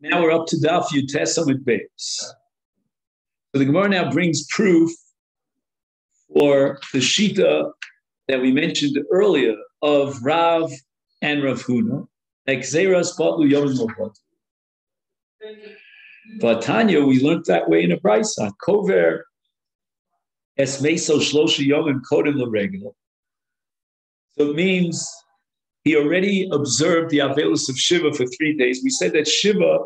Now we're up to Daf Yutes Amud Beis. So the Gemara now brings proof for the Shita that we mentioned earlier of Rav and Rav Huna. Exeras Batlu Yom Mopat. But Tanya, we learned that way in a Brisa. Kover es meso shlosha yom and kodem l'regel. So it means he already observed the Avelus of Shiva for 3 days. We said that Shiva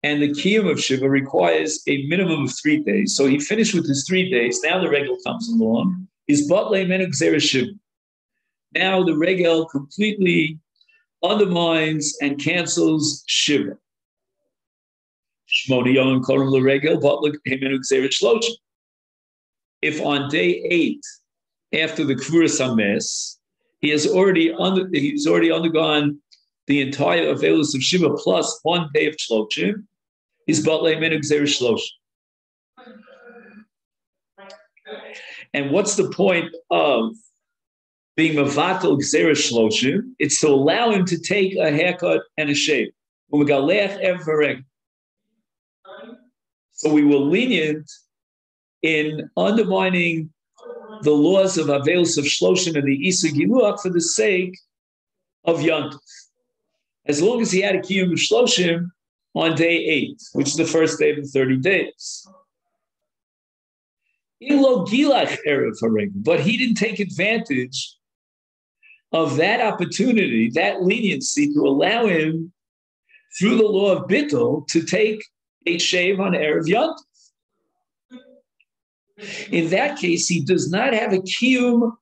and the Kiyum of Shiva requires a minimum of 3 days. So he finished with his 3 days. Now the regel comes along. Is Batlei Menu Gzera Shiva. Now the regel completely undermines and cancels Shiva. Shmona Yom Kodem l'regel Batlei Menu Gzera Shloshim. If on day 8, after the Kvuras HaMes, he's already undergone the entire Avelus of Shiva plus 1 day of Shloshim, is Batlei Menu Gzera Shloshim. And what's the point of being Mavatal Gzera Shloshim? It's to allow him to take a haircut and a shave. So we were lenient in undermining the laws of Avelus of Shloshim and the Isa Giluach for the sake of Yontif. As long as he had a Kiyum of Shloshim on day 8, which is the first day of the 30 days. But he didn't take advantage of that opportunity, that leniency, to allow him, through the law of Bittul, to take a shave on Erev Yontif. In that case, he does not have a kiyum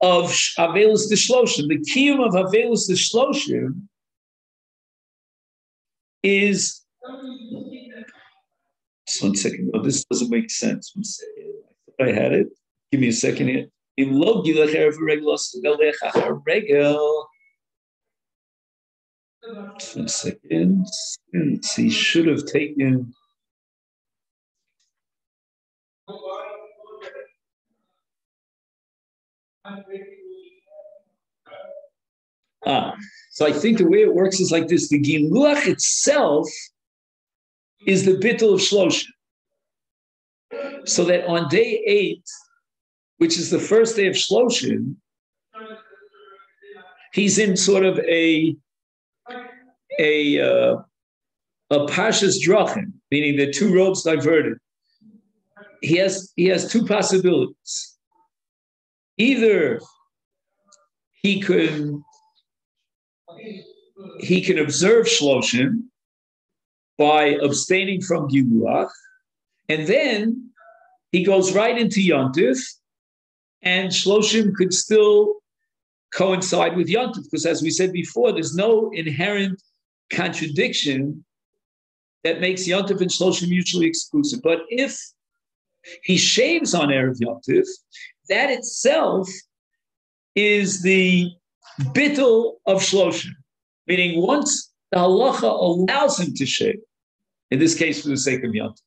of Avelus Shloshim. The kiyum of Avelus Shloshim is. Just 1 second. No, this doesn't make sense. I thought I had it. Give me a second here. In lo gilach erev regel. 1 second. He should have taken. So I think the way it works is like this. The Giluach itself is the Bittul of Shloshim. So that on day 8, which is the first day of Shloshim, he's in sort of a Pashas Drachim, meaning the 2 roads diverted. He has 2 possibilities. Either he can observe Shloshim by abstaining from Giluach, and then he goes right into Yontif, and Shloshim could still coincide with Yontif, because as we said before, there's no inherent contradiction that makes Yontif and Shloshim mutually exclusive. But if he shaves on Erev Yontif, that itself is the bittul of Shloshim. Meaning once the halacha allows him to shave, in this case for the sake of Yontif,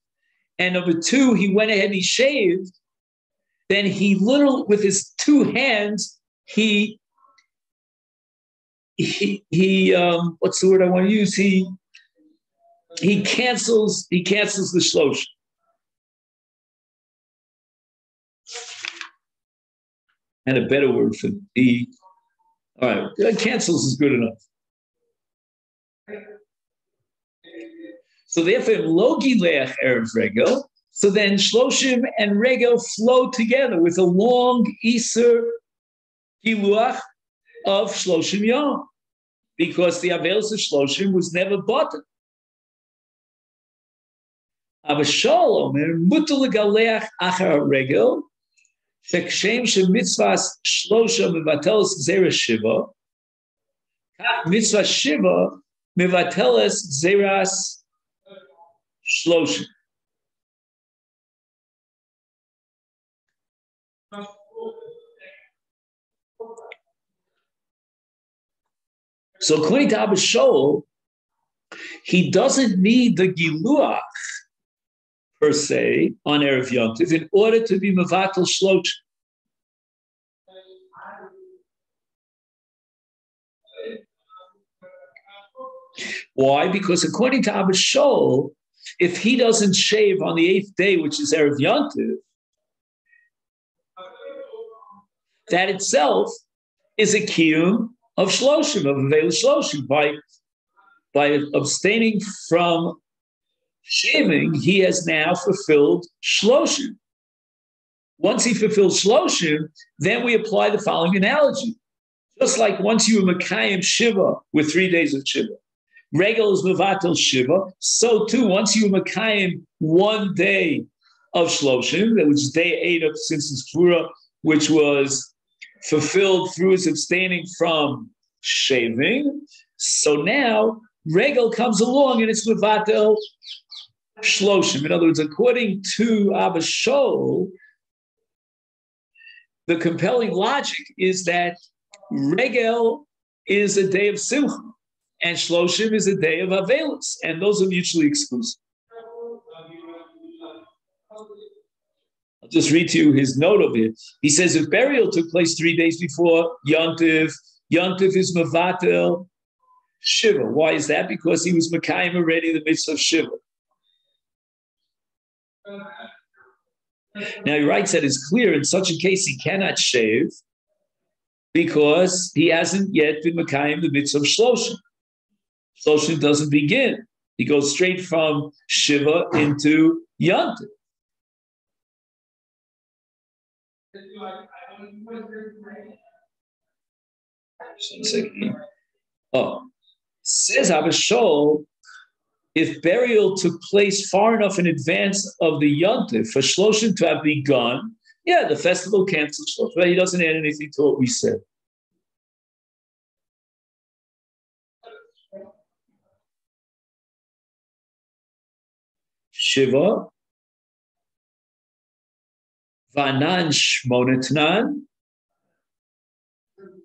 and number 2, he went ahead and he shaved, then he with his 2 hands, he what's the word I want to use? He cancels the Shloshim. And a better word for the, all right, cancels is good enough. So therefore, logi leach erev regel. So then Shloshim and regel flow together with a long Iser Giluach of Shloshim Yom, because the Avelus of Shloshim was never bought. Avashol omer mutar legaleach achar regel. Shekshem shemitzvahs shlosha mevateles gzeras shiva, mitzvah shiva mevateles gzeras shloshim. So according to Abba Shaul, he doesn't need the Giluach per se on Erev Yontif in order to be Mevatel Shloshim. Why? Because according to Abba Shaul, if he doesn't shave on the 8th day, which is Erev Yontif, that itself is a kiyum of shloshim, of Avela Shloshim. By abstaining from shaving, he has now fulfilled shloshim. Once he fulfills shloshim, then we apply the following analogy. Just like once you were Mekayim Shiva with 3 days of Shiva, Regel is Mevatel Shiva, so too, once you were Mekayim 1 day of shloshim, that was day 8 of Simchas Kfura, which was fulfilled through his abstaining from shaving. So now Regel comes along and it's Mevatel Shloshim. In other words, according to Abba Shaul, the compelling logic is that Regel is a day of Simcha and Shloshim is a day of Avelus, and those are mutually exclusive. I'll just read to you his note of it. He says, if burial took place 3 days before Yontif, Yontif is Mevatel Shiva. Why is that? Because he was Mekayim already the mitzvah of Shiva. Now he writes that it's clear in such a case he cannot shave because he hasn't yet been Mekayim the mitzvah of Shloshim. Shloshim doesn't begin. He goes straight from Shiva into Yontif. Says Abba Shaul, if burial took place far enough in advance of the Yontif for Shloshim to have begun, yeah, the festival cancels Shloshim, but he doesn't add anything to what we said. Shiva, Vanan Shmonetnan.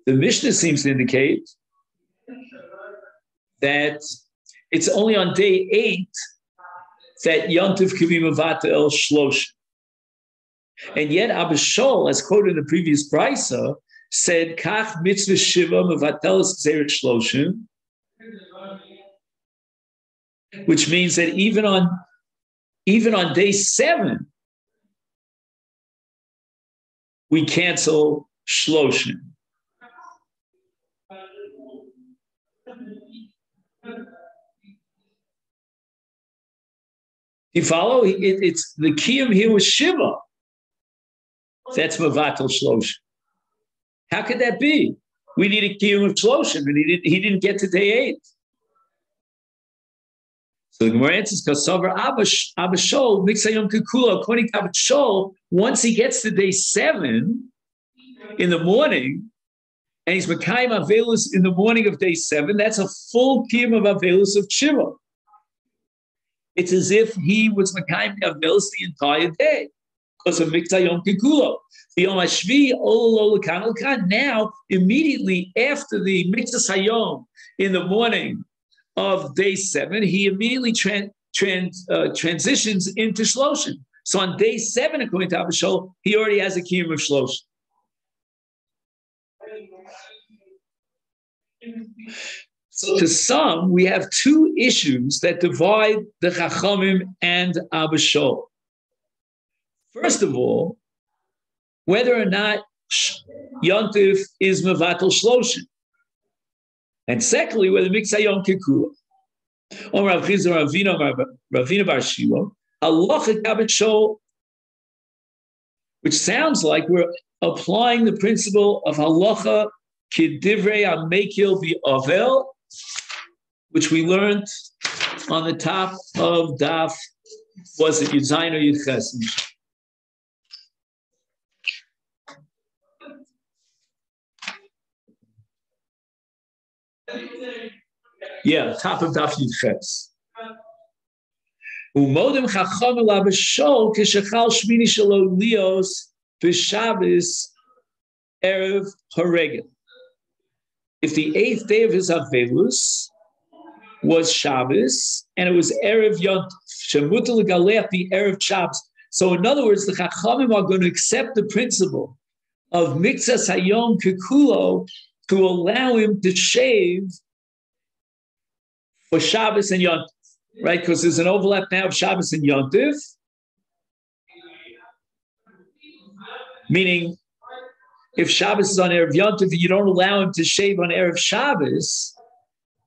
The Mishnah seems to indicate that it's only on day 8 that Yontif can be Mevatel Shloshim. And yet Abba Shaul, as quoted in the previous brisa, said, Kach mitzvah Shiva Mevatel Zeret Shloshim, which means that even on day 7, we cancel Shloshim. You follow? It's the kiyum here was Shiva. That's Mevatel Shloshim. How could that be? We need a kiyum of Shloshim, and he didn't get to day 8. So the Gemara answers, Kasavar Abba Shaul, Mixayom Kikula, according to Abba Shaul, once he gets to day 7 in the morning, and he's Mekayim Avelus in the morning of day 7, that's a full kiyum of Avelus of Shiva. It's as if he was Mekayim Avelus the entire day because of Mixayom Kikula. The Yom Hashvi, now, immediately after the Mitzvah Hayom in the morning of day 7, he immediately transitions into Shloshim. So on day 7, according to Abba Shaul, he already has a kiyum of Shloshim. So to sum, we have 2 issues that divide the Chachamim and Abba Shaul. First of all, whether or not Yontif is Mevatel Shloshim. And secondly, whether Mixayom Kikula. Or Rav Chizar Ravina Bar Shilo, Halacha Abba Shaul, which sounds like we're applying the principle of Halacha Kidivrei Amekil V'Avel, which we learned on the top of Daf, was it Yudzayin or Yudches? Yeah, top of Daf Yudches. Umodim Chacham El Abba Shaul Kishachal Shmini Shelo Lios B'Shabbos Erev Haregel. If the 8th day of his Avelus was Shabbos, and it was Erev Yont, Shemutal Galech, the Erev Shabbos. So in other words, the Chachamim are going to accept the principle of Mitzvah Hayom Kikulo to allow him to shave for for Shabbos and Yontif, right? Because there's an overlap now of Shabbos and Yontif, meaning if Shabbos is on Erev Yontif, you don't allow him to shave on Erev Shabbos,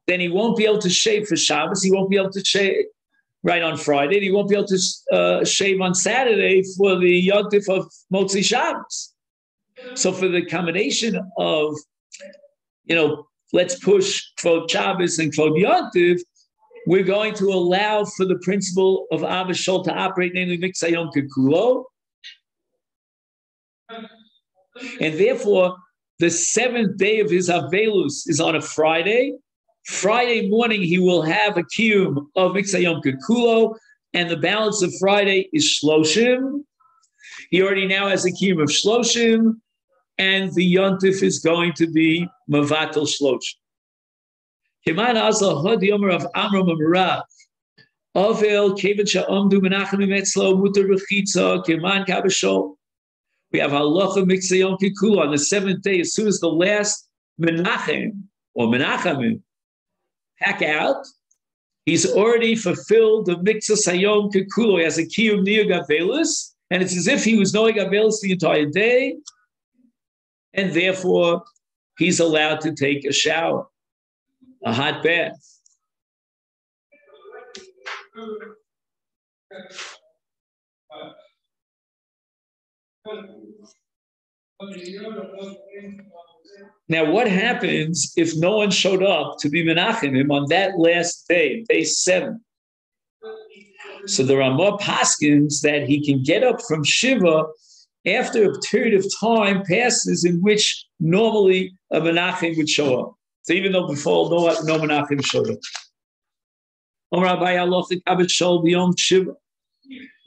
then he won't be able to shave for Shabbos. He won't be able to shave right on Friday. And he won't be able to shave on Saturday for the Yontif of Motzi Shabbos. So for the combination of, let's push Kvod Shabbos and Kvod Yontif, we're going to allow for the principle of Abba Shol to operate, namely Miksa Yom Kikulo. And therefore, the seventh day of his Avelus is on a Friday. Friday morning, he will have a kiyum of Miksa Yom Kikulo, and the balance of Friday is Shloshim. He already now has a kiyum of Shloshim, and the Yontif is going to be Mavatal Shloshim. Kiman Azal Hod Yomer of Amram Amarav. Ovel Kevin Sha'omdu Menachem Emetzlo Mutar Rechitza Kiman Kabashol. We have halacha Miksa Yom Kikulo on the seventh day. As soon as the last Menachem or Menachem pack out, he's already fulfilled the Miksa Sayom Kikulo. He has a kiyum niyug avelus, and it's as if he was knowing avelus the entire day, and therefore he's allowed to take a shower, a hot bath. Now, what happens if no one showed up to be Menachem him on that last day, day 7? So the Ramah paskins that he can get up from Shiva after a period of time passes in which normally a Menachem would show up. So even though before no Menachem showed up.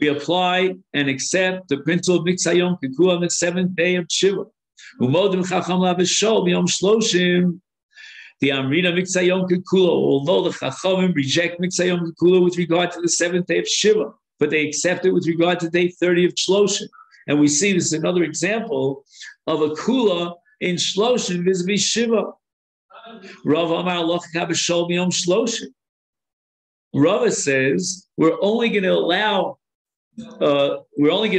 We apply and accept the principle of Miksa Yom Kikulo on the seventh day of Shiva. Umodim Chacham Labashol B'Yom Shloshim. The Amrina Miksa Yom Kikulo, although the Chachamim reject Miksa Yom Kikulo with regard to the seventh day of Shiva, but they accept it with regard to day 30 of Shloshim. And we see this is another example of a Kula in Shloshim vis-a-vis Shiva. Rav Amar Loch Kabashol B'Yom Shloshim. Rava says we're only going to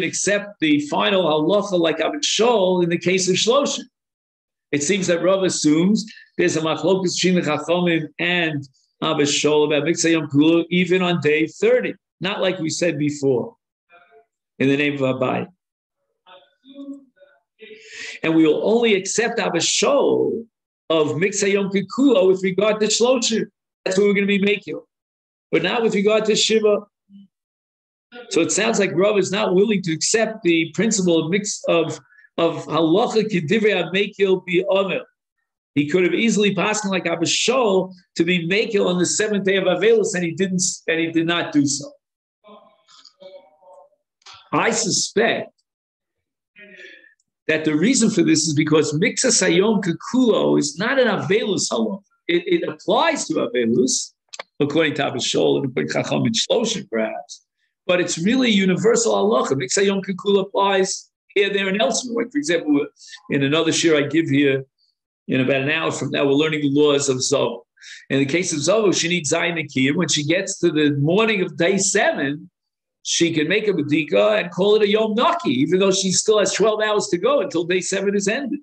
accept the final halacha like Abba Shol in the case of Shloshim. It seems that Rava assumes there's a machlokas between the Chachamim and Abba Shol about Miksa Yom Kikulo even on day 30, not like we said before, in the name of Abai. And we will only accept Abba Shol of Miksa Yom Kikulo with regard to Shloshim. That's what we're going to be making. But not with regard to Shiva. So it sounds like Rav is not willing to accept the principle of halacha kedivrei mekil bi omer. He could have easily passed like Abba Shol to be mekil on the seventh day of Avelus, and he did not do so. I suspect that the reason for this is because Miksa Sayom Kikulo is not an Avelus halacha. It applies to Avelus, according to Abba Shol and according to Chacham and Shloshim, perhaps. But it's really universal halacha. Miksa Yom Kikulo applies here, there, and elsewhere. Like, for example, in another shir I give here, in about an hour from now, we're learning the laws of Zovo. In the case of Zovo, she needs Zayin Akiyim. When she gets to the morning of day 7, she can make a Badika and call it a Yom Naki, even though she still has 12 hours to go until day 7 is ended.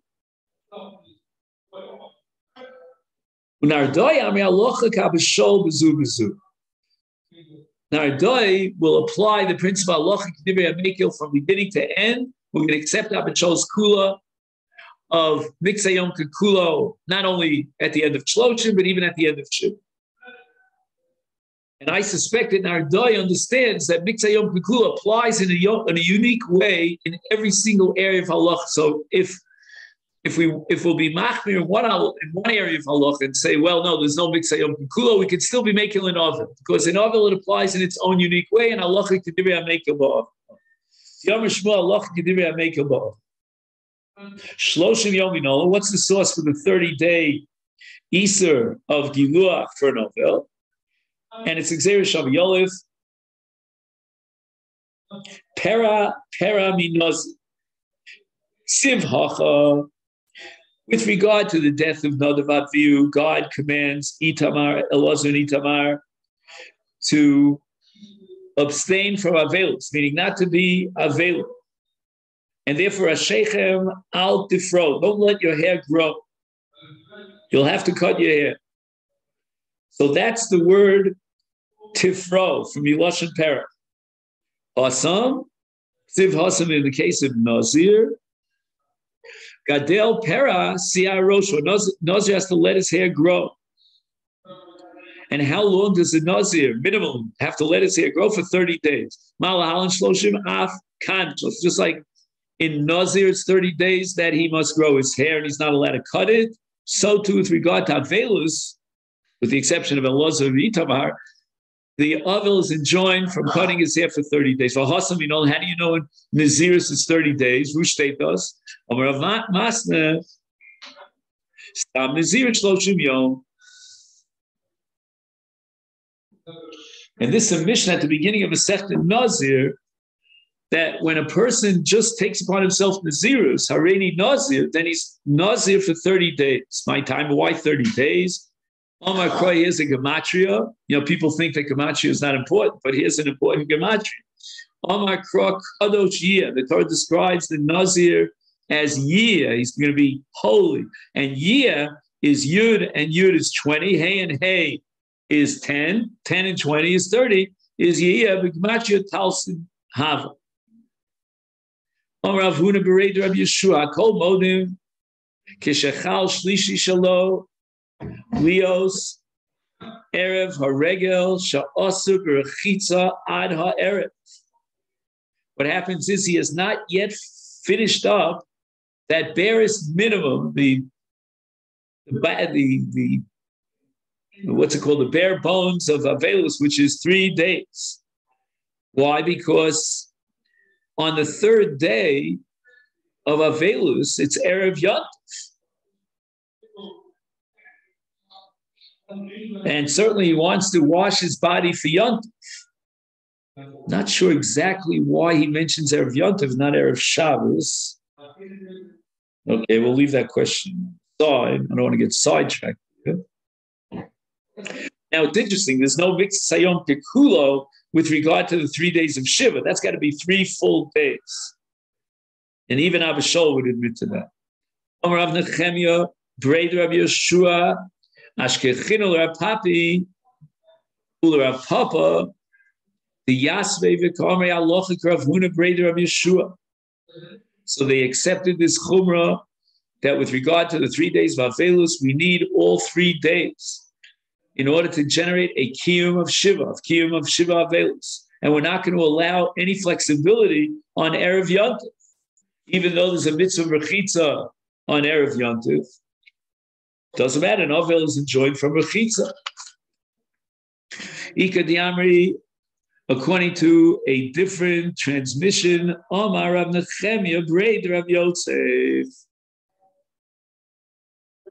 Nardoi will apply the principle of halacha kedivrei mekil from beginning to end. We're going to accept Abba Shol's kula of Miksa Yom Kikulo, not only at the end of Shloshim, but even at the end of Shiva. And I suspect that Nardoi understands that Miksa Yom Kikulo applies in a unique way in every single area of halacha. So if we'll be machmir in one area of halacha and say, well, no, there's no Miksa Yom Kikulo, we can still be making an oven, because in oven it applies in its own unique way, and halacha kedivrei mekil ba'oven. Yom Shmuel halacha kedivrei mekil ba'oven. Shloshim Yom Inola. What's the source for the 30-day Easter of Giluach for an ovel? And it's Xer Shav Yolif. Pera minoz sivhacha. With regard to the death of Nadav Avihu, God commands Itamar, Elazar and Itamar to abstain from Avelus, meaning not to be Avelus. And therefore, Ashechem al tifro, don't let your hair grow. You'll have to cut your hair. So that's the word tifro from Yilashon Perek. Hasam, Siv Hasam in the case of Nazir. Gadel Pera Siar Rosho. Nazir has to let his hair grow. And how long does the Nazir, minimum, have to let his hair grow? For 30 days. Malahalan Shloshim Af Kan. Just like in Nazir, it's 30 days that he must grow his hair and he's not allowed to cut it. So too with regard to Avelus, with the exception of Elazar and Itamar, the Avel is enjoined from cutting his hair for 30 days. For Hassam, how do you know in Naziris it's 30 days? Rush State does. Masna, Stam Naziris Shloshim Yom. And this is a mission at the beginning of a Masechta Nazir, that when a person just takes upon himself Nazirus, Hareini Nazir, then he's Nazir for 30 days. My time, why 30 days? Omar Kroy, here's a gematria. People think that gematria is not important, but here's an important gematria. Omar Kroy Kadosh Yeh. The Torah describes the Nazir as Yeh. He's going to be holy. And Yeh is Yud, and Yud is 20. Hey and Hey is 10. 10 and 20 is 30. Is Yeh, but gematria Talsid Hava. Omar Rav Huna Berei Rav Yeshua Kol Modim Kishachal Shlishi Shalo Leos Erev Haregel Sha'asuk Rechitza Ad Ha'erev. What happens is he has not yet finished up that barest minimum, the what's it called, the bare bones of Avelus, which is 3 days. Why? Because on the third day of Avelus, it's Erev Yontif. And certainly he wants to wash his body for Yontif. Not sure exactly why he mentions Erev Yontif, not Erev Shabbos. Okay, we'll leave that question aside. I don't want to get sidetracked. Now, it's interesting. There's no mixed Sayom Kekulo with regard to the 3 days of Shiva. That's got to be 3 full days. And even Abba Shaul would admit to that. Amar Rav Nechemia, Brei Rav Yeshua, Ashkechinu Rav Papi, Rav Papa, the Yasvei V'Kamrei Alochik Rav Huna Brei Rav Yeshua. So they accepted this chumrah that with regard to the 3 days of Avelus, we need all 3 days in order to generate a kiyum of Shiva Avelus. And we're not going to allow any flexibility on Erev Yontif. Even though there's a mitzvah rechitza on Erev Yontif, doesn't matter, an Avel is enjoined from rechitza. Ika Diamri, according to a different transmission, Omar Rav Nechemia Brei Rav Yosef.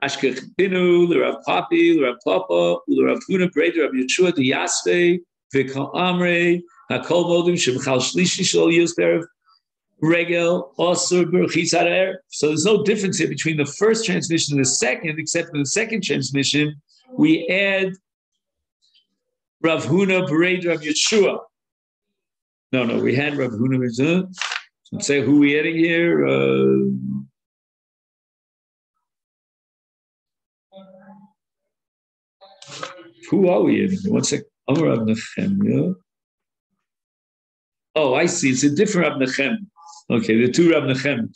Ashkechinu, Rav Papi, Rav Papa, Rav Huna Brei Rav Yeshua, the Yasvei, V'Kol Amrei, Hakol Modim Shemchal Shlishi Shol Yosef Regel Osur Berchitzat Erev. So there's no difference here between the first transmission and the second, except in the second transmission we add Rav Huna Berei Rav Yeshua. No, we had Rav Huna Berei. Let's say who we adding here. Who are we adding here? One second. Amar Rav Nechemia. Oh, I see. It's a different Rav Nechem. Okay, the 2 Rav Nechems.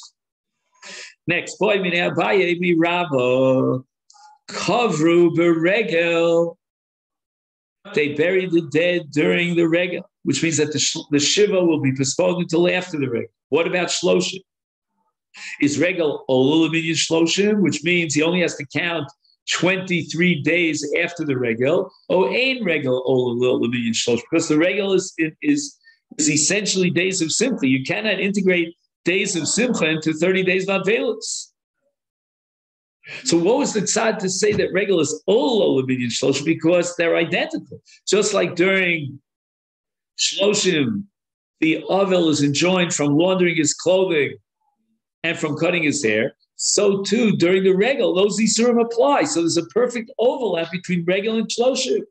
Next, boy, mi Abaye mi Rava Kavru beregel. They buried the dead during the regel, which means that the shiva will be postponed until after the regel. What about shloshim? Is regel olul minyan shloshim, which means he only has to count 23 days after the regel. Oh, ein regel olul minyan shloshim, because the regel is essentially days of simcha. You cannot integrate days of simcha into 30 days of avelus. So what was the tzad to say that regel is all minyan shloshim? Because they're identical. Just like during shloshim, the avel is enjoined from laundering his clothing and from cutting his hair. so too during the regel, those isurim apply. So there's a perfect overlap between regel and shloshim.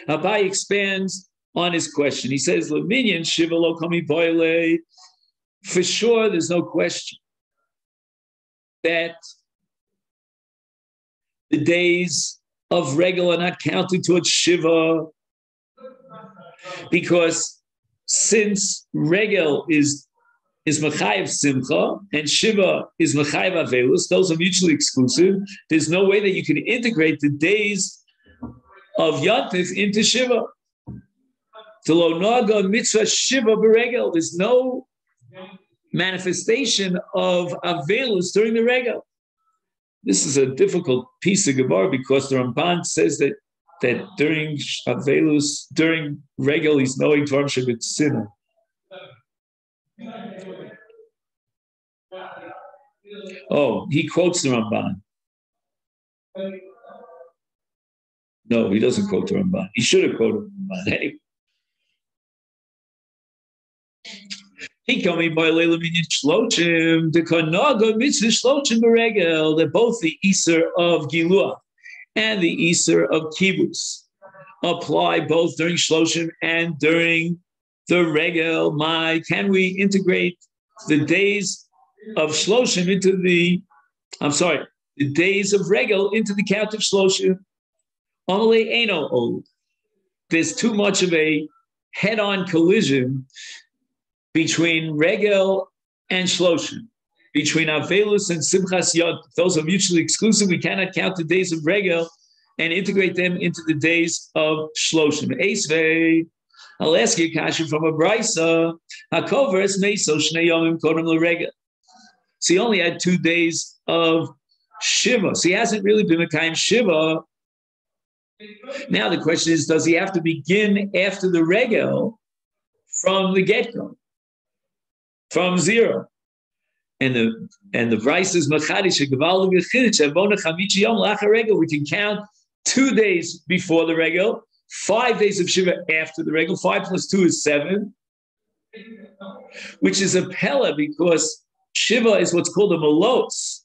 Abai expands on his question. He says, "Leminyan shiva lo kami boile." For sure, there's no question that the days of regel are not counted towards shiva, because since regel is Mechayev Simcha and Shiva is Mechayev Avelus, those are mutually exclusive. There's no way that you can integrate the days of Yantif into Shiva. Telo Naga Mitzvah Shiva Beregel. There's no manifestation of Avelus during the regel. This is a difficult piece of Gemara because the Ramban says that during Avelus, during regel, he's knowing Dvarim Shebetzina. Oh, he quotes the Ramban. No, he doesn't quote the Ramban. He should have quoted the Ramban anyway. He told me by Leila Minyan Shlochim, the Kanaga Mitzvah Shlochim Beregel, that both the Iser of Giluah and the Iser of Kibbutz apply both during Shlochim and during the regel. Can we integrate the days of Shloshim into the days of regel into the count of Shloshim? Amalei Eino Old. There's too much of a head-on collision between regel and Shloshim, between Avelus and Simchas Yod. Those are mutually exclusive. We cannot count the days of regel and integrate them into the days of Shloshim. Eisvei. I'll ask you a question from a brisa. Hakovers meiso shnei yomim kodem l'regel. So he only had 2 days of Shiva. So he hasn't really been a kind Shiva. Now the question is, does he have to begin after the regel from the get-go, from zero? And the brisa is machadish gevaldig chiddush avona chamishi yom lachar regel. We can count 2 days before the regel, 5 days of Shiva after the regel. 5 plus 2 is 7, which is a pella because Shiva is what's called a malos.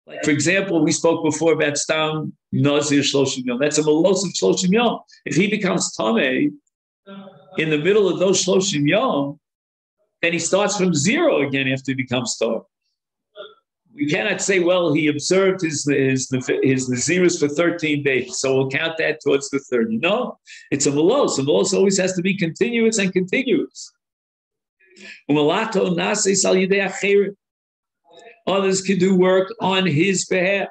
Like, for example, we spoke before about Stam Nazir Shloshim Yom. That's a malos of Shloshim Yom. If he becomes Tameh in the middle of those Shloshim Yom, then he starts from zero again after he becomes Tameh. We cannot say, well, he observed his Naziris for 13 days, so we'll count that towards the 30. No, it's a malos. A malos always has to be continuous and contiguous. Others can do work on his behalf.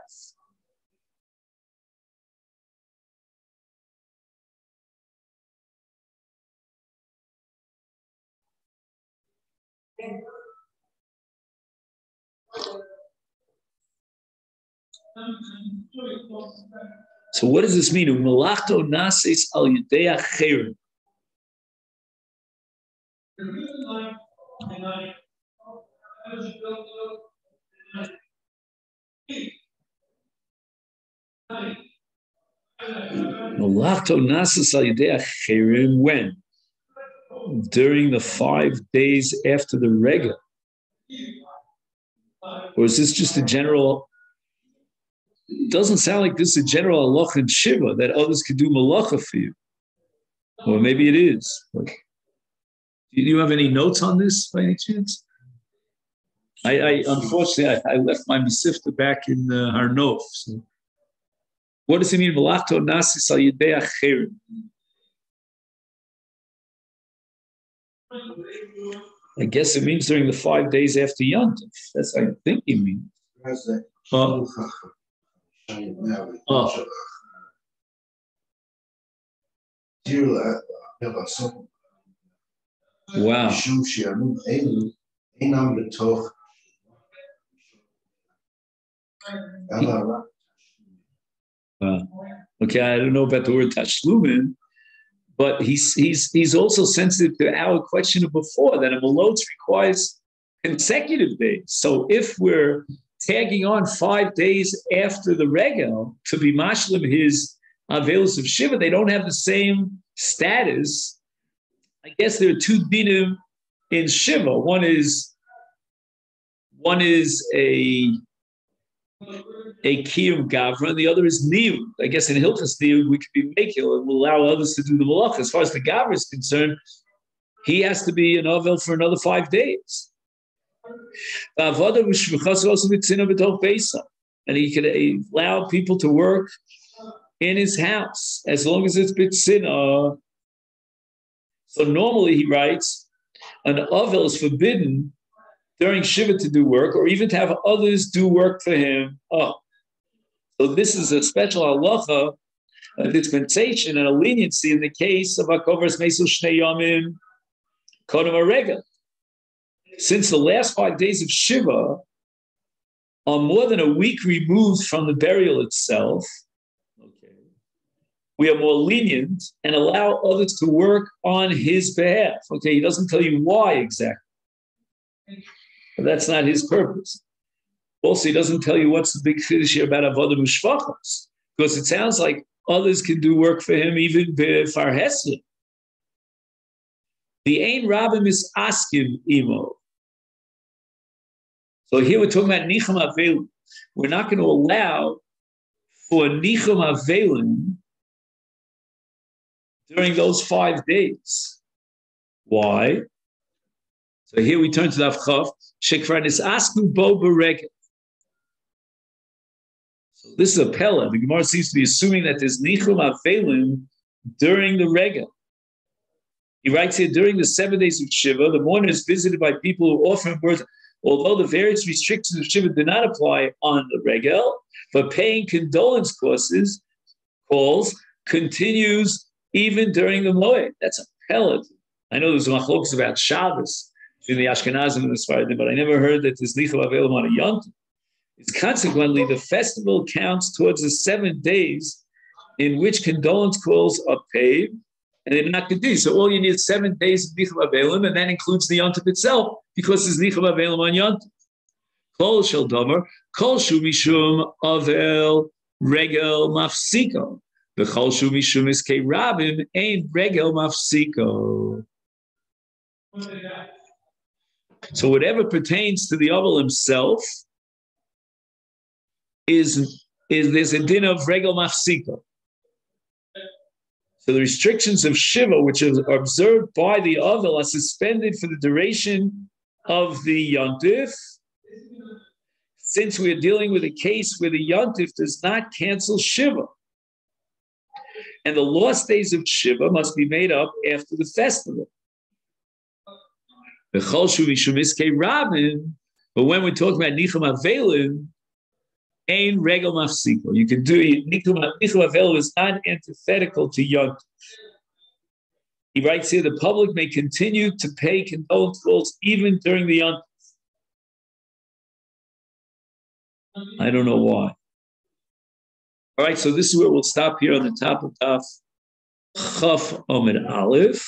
So what does this mean? Umalachto nasis al yidei acherim. Malachto nasis al yidei acherim. When? During the 5 days after the regel. Or is this just a general? It doesn't sound like this is a general halacha in Shiva that others could do malacha for you. Or maybe it is. But do you have any notes on this by any chance? I unfortunately I left my Mesifta back in Har Nof. So what does it mean? Malachto nasis al yidei acherim. I guess it means during the 5 days after Yontif. That's what I think it means. Wow. Okay, I don't know about the word tashlumin, but he's also sensitive to our question of before that a malotz requires consecutive days. So if we're tagging on 5 days after the regel to be mashlim his avelus of Shiva, they don't have the same status. I guess there are 2 dinim in Shiva. One is One is a kiyum gavra, and the other is niyud. I guess in Hilchas niyud we could be mekil and will allow others to do the malach. As far as the gavra is concerned, he has to be an ovel for another 5 days. And he can allow people to work in his house as long as it's bitzina. So normally he writes, an ovel is forbidden during Shiva to do work, or even to have others do work for him. Oh, so this is a special halacha, a dispensation and a leniency in the case of Akovras Mesul Shnei Yomim Kodem Arega. Since the last 5 days of Shiva are more than a week removed from the burial itself, we are more lenient and allow others to work on his behalf. Okay, he doesn't tell you why exactly. But that's not his purpose. Also, he doesn't tell you what's the big finish here about Avodah U'Shvachos, because it sounds like others can do work for him even b'far hesed. The Ein Rabbim is asking imo. So here we're talking about Nichum Avelim. We're not going to allow for Nichum Avelim during those 5 days. Why? So here we turn to the Avchav. Shekran is asking bo beregel. So this is a pella. The Gemara seems to be assuming that there's nichum avelim during the regel. He writes here, during the 7 days of Shiva, the mourner is visited by people who offer him words. Although the various restrictions of Shiva do not apply on the regel, but paying condolence calls continues even during the moed. That's a pella. I know there's machlokas about Shabbos in the Ashkenazim and the Sephardim, but I never heard that there's nichum avelim on a yontif. It's consequently the festival counts towards the 7 days in which condolence calls are paid, and they're not continued. So all you need is 7 days of nichum avelim, and that includes the yontif itself, because there's nichum avelim on yontif. Kol shel domer, kol shu mishum avel regel mafsiko. The kol shu mishum iskei rabim ain't regel mafsiko. So whatever pertains to the Ovel himself is there's a din of regel mafsika. So the restrictions of Shiva, which are observed by the Ovel, are suspended for the duration of the Yontif, since we are dealing with a case where the Yontif does not cancel Shiva. And the lost days of Shiva must be made up after the festival. But when we're talking about Nichum Avelim, Ein Regel Mafsiko. You can do Nichum Avelim is not antithetical to Yontif. He writes here, the public may continue to pay condolence calls even during the Yontif. I don't know why. All right, so this is where we'll stop here on the top of Daf Chaf Amid Aleph.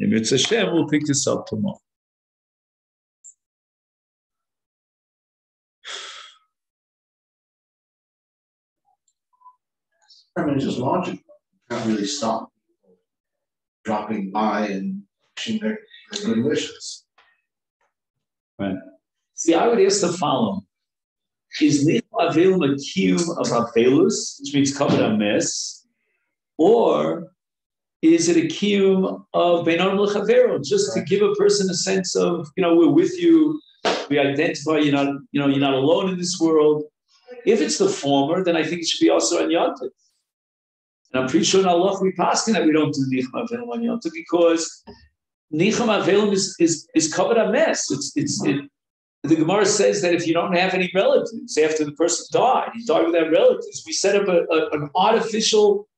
And Mitzvah Hashem, we'll pick this up tomorrow. I mean, it's just logical. You can't really stop people dropping by and wishing their good wishes. Right. See, I would ask the following. Is Nichum Avelim a kiyum of Avelus, which means covered on mess, or is it a kiyum of Beinon L'Chavero, just to give a person a sense of, we're with you, we identify you're not alone in this world. If it's the former, then I think it should be also on Yontif. And I'm pretty sure in Allah we pass that we don't do Nichum Avelim on Yontif because Nichum Avelim is covered on mess. The Gemara says that if you don't have any relatives after the person died, he died without relatives, we set up an artificial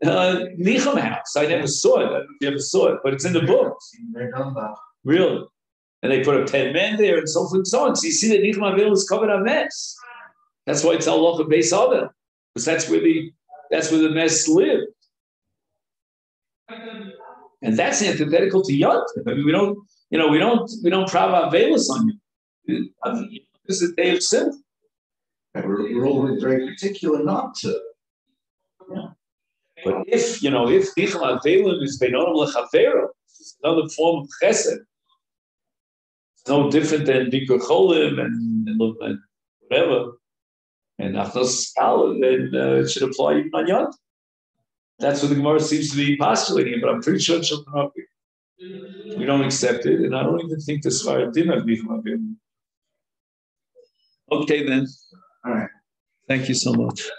Nichum house. I never saw it. I never saw it, but it's in the books. Really? And they put up 10 men there and so forth and so on. So you see that Nichum Avelim is covered on mess. That's why it's halacha beis Avel, because that's where the mess lived. And that's antithetical to Yontif. I mean, we don't prava Avelis on you. This is the day of sin. We're all very particular not to. Yeah. But if Nichum Avelim is Beinon L'Chavero, it's another form of chesed. no different than Bikur Cholim and whatever. And Achnos Kal, then it should apply even on Yont. That's what the Gemara seems to be postulating, but I'm pretty sure in Shulchan Aruch we don't accept it, and I don't even think the Sfaradim did have Bikur. Okay, then. All right. Thank you so much.